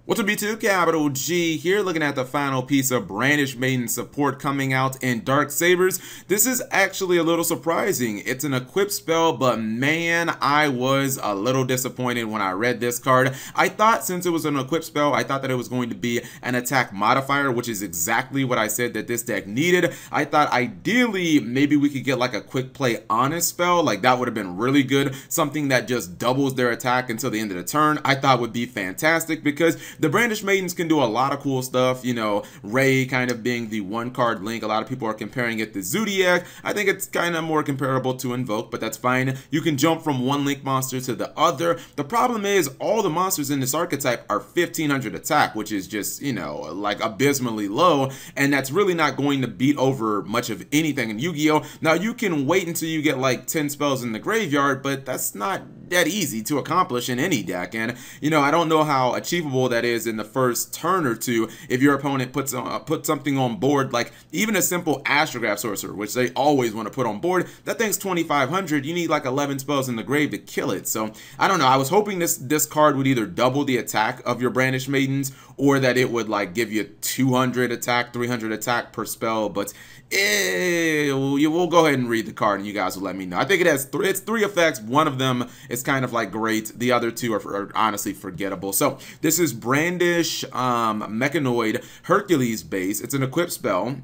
What's up YouTube, Capital G here, looking at the final piece of Brandish Maiden support coming out in Dark Sabers. This is actually a little surprising. It's an equipped spell, but man, I was a little disappointed when I read this card. I thought since it was an equipped spell, I thought that it was going to be an attack modifier, which is exactly what I said that this deck needed. I thought ideally maybe we could get like a quick play honest spell, like that would have been really good. Something that just doubles their attack until the end of the turn, I thought would be fantastic, because the Brandish Maidens can do a lot of cool stuff, you know, Ray kind of being the one card link. A lot of people are comparing it to Zodiac. I think it's kind of more comparable to Invoke, but that's fine. You can jump from one link monster to the other. The problem is all the monsters in this archetype are 1500 attack, which is just, you know, like abysmally low, and that's really not going to beat over much of anything in Yu-Gi-Oh! Now you can wait until you get like 10 spells in the graveyard, but that's not that easy to accomplish in any deck. And you know, I don't know how achievable that is in the first turn or two if your opponent puts something on board, like even a simple Astrograph Sorcerer, which they always want to put on board. That thing's 2500. You need like 11 spells in the grave to kill it. So I don't know, I was hoping this card would either double the attack of your Brandish Maidens, or that it would like give you 200 attack, 300 attack per spell, but we'll go ahead and read the card and you guys will let me know. I think it has three effects. One of them is kind of like great. The other two are honestly forgettable. So this is Brandish Mechanoid Hercules base. It's an equipped spell.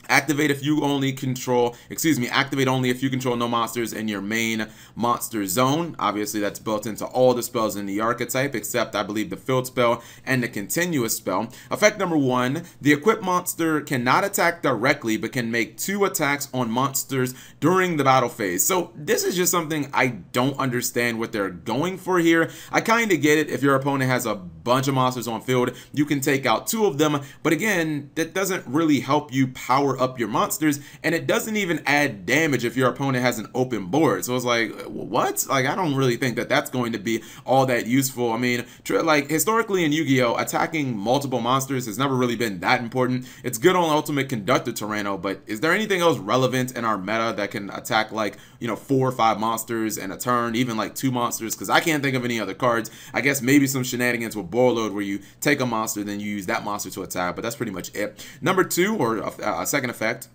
Activate if you only control, activate only if you control no monsters in your main monster zone. Obviously, that's built into all the spells in the archetype, except I believe the field spell and the continuous spell. Effect number 1, the equipped monster cannot attack directly, but can make 2 attacks on monsters during the battle phase. So this is just something I don't understand what they're going for here. I kind of get it. If your opponent has a bunch of monsters on field, you can take out 2 of them. But again, that doesn't really help you power up your monsters, and it doesn't even add damage if your opponent has an open board. So it's like, what? Like, I don't really think that that's going to be all that useful. I mean, like historically in Yu-Gi-Oh, attacking multiple monsters has never really been that important. It's good on Ultimate Conductor Tyranno, but is there anything else relevant in our meta that can attack like, you know, 4 or 5 monsters in a turn, even like 2 monsters? Because I can't think of any other cards. I guess maybe some shenanigans with Boilload where you take a monster, then you use that monster to attack, but that's pretty much it. Number 2, or a second effect,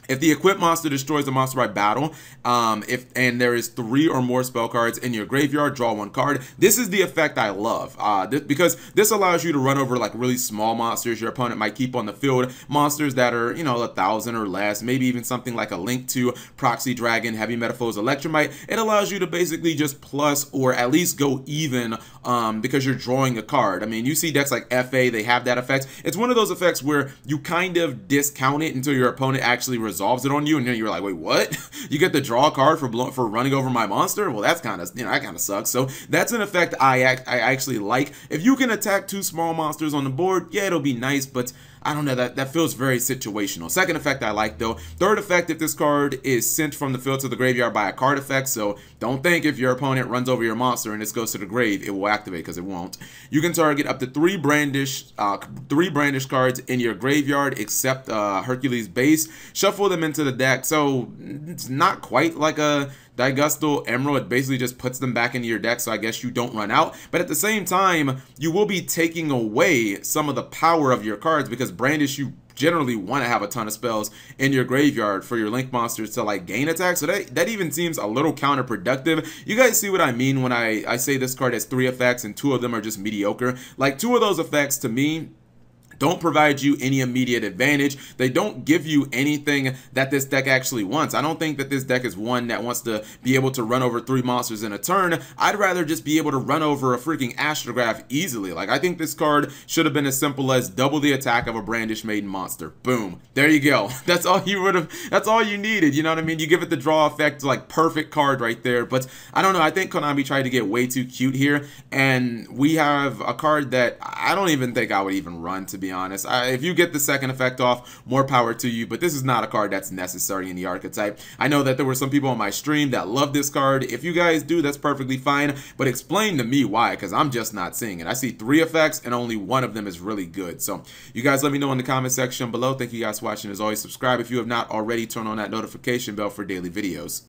if the equipped monster destroys the monster by battle, and there is 3 or more spell cards in your graveyard, draw 1 card. This is the effect I love, because this allows you to run over like really small monsters your opponent might keep on the field, monsters that are, you know, 1,000 or less, maybe even something like a Link to Proxy Dragon, Heavy Metaphors, Electromite. It allows you to basically just plus or at least go even, because you're drawing a card. I mean, you see decks like FA, they have that effect. It's one of those effects where you kind of discount it until your opponent actually resolves it on you, and then you're like, wait, what? You get to draw a card for running over my monster? Well, that's kind of, you know, that kind of sucks. So that's an effect I actually like. If you can attack 2 small monsters on the board, yeah, it'll be nice, but I don't know, that feels very situational. Second effect I like though. Third effect, if this card is sent from the field to the graveyard by a card effect, so don't think if your opponent runs over your monster and this goes to the grave, it will activate, because it won't. You can target up to 3 Brandish cards in your graveyard, except Hercules base. Shuffle them into the deck. So it's not quite like a Digustal Emerald. It basically just puts them back into your deck, so I guess you don't run out. But at the same time, you will be taking away some of the power of your cards, because Brandish, you generally want to have a ton of spells in your graveyard for your link monsters to like gain attack. So that even seems a little counterproductive. You guys see what I mean when I say this card has 3 effects and 2 of them are just mediocre. Like 2 of those effects to me don't provide you any immediate advantage. They don't give you anything that this deck actually wants. I don't think that this deck is one that wants to be able to run over 3 monsters in a turn. I'd rather just be able to run over a freaking Astrograph easily. Like, I think this card should have been as simple as double the attack of a Brandish Maiden monster. Boom. There you go. That's all you needed. You know what I mean? You give it the draw effect, like perfect card right there. But I don't know. I think Konami tried to get way too cute here, and we have a card that I don't even think I would even run, to be honest. If you get the second effect off, more power to you, but this is not a card that's necessary in the archetype. I know that there were some people on my stream that love this card. If you guys do, that's perfectly fine, but explain to me why, because I'm just not seeing it. I see 3 effects and only 1 of them is really good. So you guys let me know in the comment section below. Thank you guys for watching. As always, subscribe if you have not already. Turn on that notification bell for daily videos.